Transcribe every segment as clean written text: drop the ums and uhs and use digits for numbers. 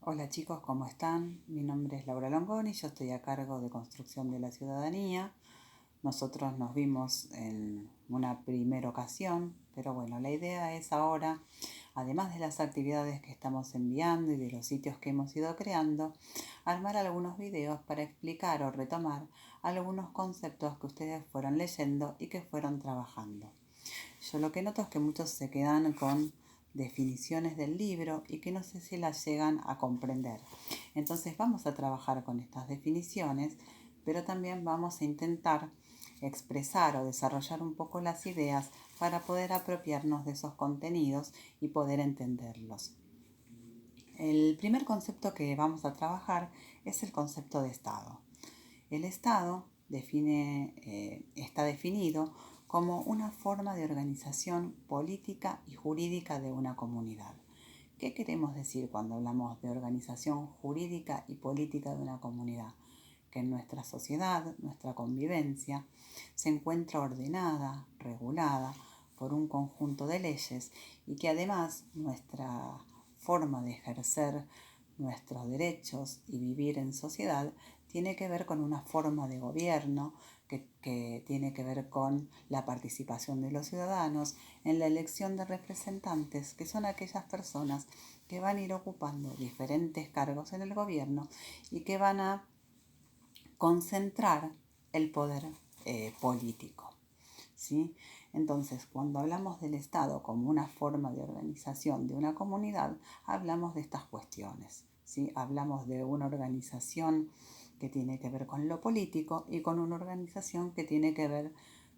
Hola chicos, ¿cómo están? Mi nombre es Laura Longoni, yo estoy a cargo de Construcción de la Ciudadanía. Nosotros nos vimos en una primera ocasión, pero bueno, la idea es ahora, además de las actividades que estamos enviando y de los sitios que hemos ido creando, armar algunos videos para explicar o retomar algunos conceptos que ustedes fueron leyendo y que fueron trabajando. Yo lo que noto es que muchos se quedan con definiciones del libro y que no sé si las llegan a comprender. Entonces vamos a trabajar con estas definiciones, pero también vamos a intentar expresar o desarrollar un poco las ideas para poder apropiarnos de esos contenidos y poder entenderlos. El primer concepto que vamos a trabajar es el concepto de Estado. El Estado está definido como una forma de organización política y jurídica de una comunidad. ¿Qué queremos decir cuando hablamos de organización jurídica y política de una comunidad? Que en nuestra sociedad, nuestra convivencia, se encuentra ordenada, regulada por un conjunto de leyes y que además nuestra forma de ejercer nuestros derechos y vivir en sociedad tiene que ver con una forma de gobierno que tiene que ver con la participación de los ciudadanos en la elección de representantes, que son aquellas personas que van a ir ocupando diferentes cargos en el gobierno y que van a concentrar el poder político. ¿Sí? Entonces, cuando hablamos del Estado como una forma de organización de una comunidad, hablamos de estas cuestiones. ¿Sí? Hablamos de una organización que tiene que ver con lo político y con una organización que tiene que ver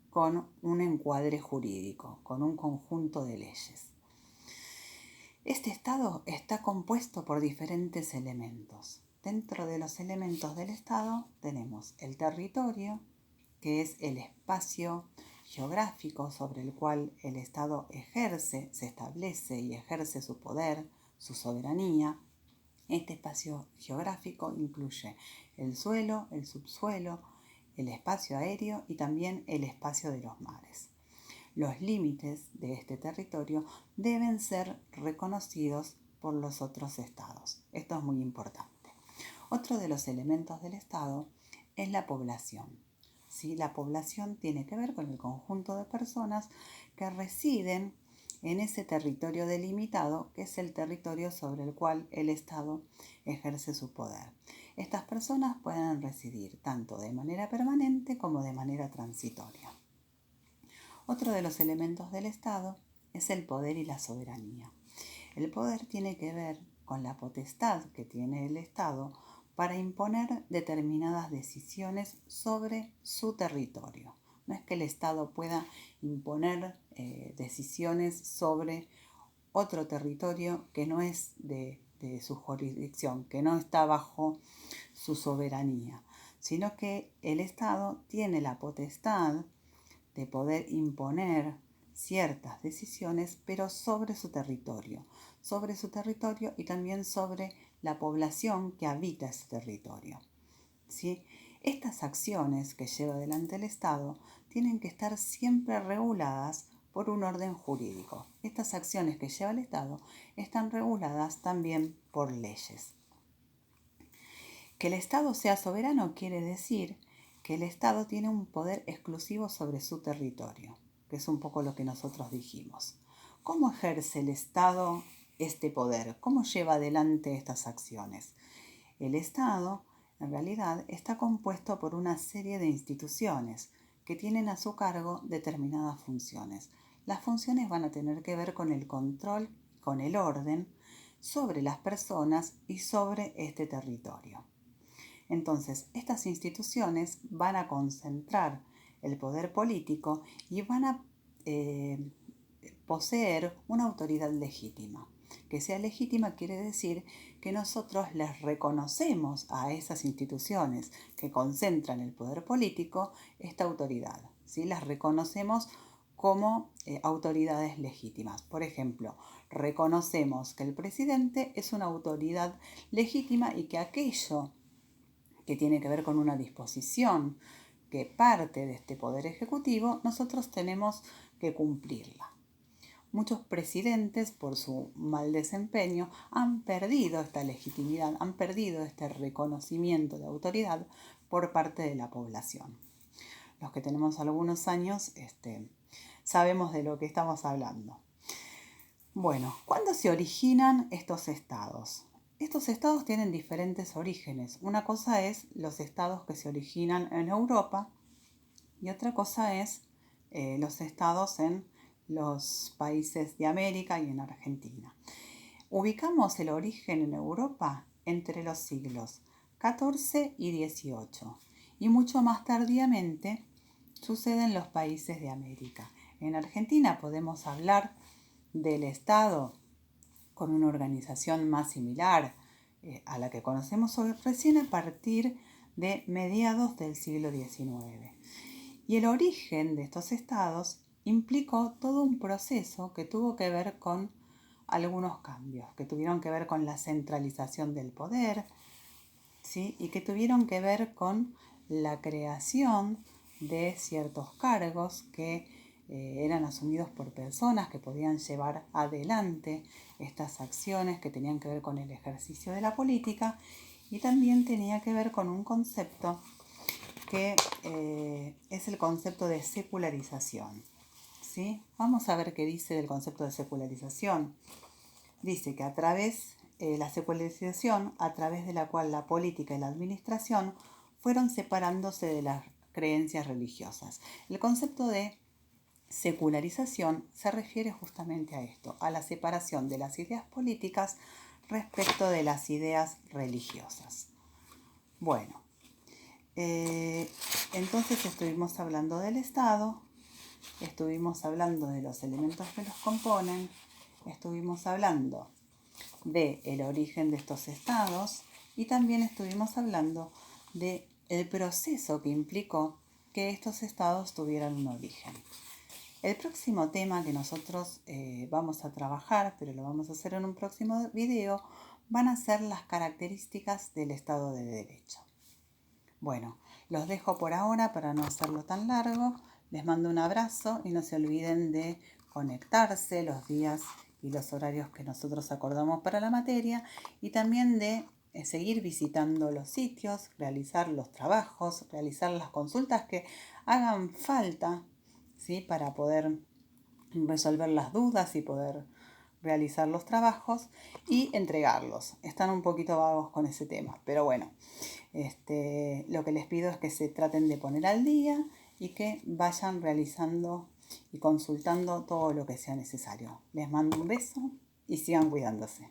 con un encuadre jurídico, con un conjunto de leyes. Este Estado está compuesto por diferentes elementos. Dentro de los elementos del Estado tenemos el territorio, que es el espacio geográfico sobre el cual el Estado se establece y ejerce su poder, su soberanía. Este espacio geográfico incluye el suelo, el subsuelo, el espacio aéreo y también el espacio de los mares. Los límites de este territorio deben ser reconocidos por los otros estados. Esto es muy importante. Otro de los elementos del Estado es la población. ¿Sí? La población tiene que ver con el conjunto de personas que residen en ese territorio delimitado, que es el territorio sobre el cual el Estado ejerce su poder. Estas personas pueden residir tanto de manera permanente como de manera transitoria. Otro de los elementos del Estado es el poder y la soberanía. El poder tiene que ver con la potestad que tiene el Estado para imponer determinadas decisiones sobre su territorio. No es que el Estado pueda imponer decisiones sobre otro territorio que no es de su jurisdicción, que no está bajo su soberanía, sino que el Estado tiene la potestad de poder imponer ciertas decisiones, pero sobre su territorio y también sobre la población que habita ese territorio. ¿Sí? Estas acciones que lleva adelante el Estado tienen que estar siempre reguladas por un orden jurídico. Estas acciones que lleva el Estado están reguladas también por leyes. Que el Estado sea soberano quiere decir que el Estado tiene un poder exclusivo sobre su territorio, que es un poco lo que nosotros dijimos. ¿Cómo ejerce el Estado este poder? ¿Cómo lleva adelante estas acciones? El Estado, en realidad, está compuesto por una serie de instituciones que tienen a su cargo determinadas funciones. Las funciones van a tener que ver con el control, con el orden sobre las personas y sobre este territorio. Entonces, estas instituciones van a concentrar el poder político y van a poseer una autoridad legítima. Que sea legítima quiere decir que nosotros les reconocemos a esas instituciones que concentran el poder político esta autoridad. ¿Sí? Las reconocemos como autoridades legítimas. Por ejemplo, reconocemos que el presidente es una autoridad legítima y que aquello que tiene que ver con una disposición que parte de este poder ejecutivo, nosotros tenemos que cumplirla. muchos presidentes, por su mal desempeño, han perdido esta legitimidad, han perdido este reconocimiento de autoridad por parte de la población. Los que tenemos algunos años sabemos de lo que estamos hablando. Bueno, ¿cuándo se originan estos estados? Estos estados tienen diferentes orígenes. Una cosa es los estados que se originan en Europa y otra cosa es los estados en los países de América y en Argentina. Ubicamos el origen en Europa entre los siglos XIV y XVIII y mucho más tardíamente sucede en los países de América. En Argentina podemos hablar del Estado con una organización más similar a la que conocemos hoy recién a partir de mediados del siglo XIX. Y el origen de estos estados implicó todo un proceso que tuvo que ver con algunos cambios, que tuvieron que ver con la centralización del poder, ¿sí? Y que tuvieron que ver con la creación de ciertos cargos que eran asumidos por personas que podían llevar adelante estas acciones que tenían que ver con el ejercicio de la política y también tenía que ver con un concepto que es el concepto de secularización. ¿Sí? Vamos a ver qué dice del concepto de secularización. Dice que la secularización, a través de la cual la política y la administración fueron separándose de las creencias religiosas. El concepto de secularización se refiere justamente a esto, a la separación de las ideas políticas respecto de las ideas religiosas. Bueno, entonces estuvimos hablando del Estado, estuvimos hablando de los elementos que los componen, estuvimos hablando del origen de estos estados y también estuvimos hablando del proceso que implicó que estos estados tuvieran un origen. El próximo tema que nosotros vamos a trabajar, pero lo vamos a hacer en un próximo video, van a ser las características del Estado de Derecho. Bueno, los dejo por ahora para no hacerlo tan largo. Les mando un abrazo y no se olviden de conectarse los días y los horarios que nosotros acordamos para la materia y también de seguir visitando los sitios, realizar los trabajos, realizar las consultas que hagan falta, ¿sí? Para poder resolver las dudas y poder realizar los trabajos y entregarlos. Están un poquito vagos con ese tema, pero bueno, lo que les pido es que se traten de poner al día y que vayan realizando y consultando todo lo que sea necesario. Les mando un beso y sigan cuidándose.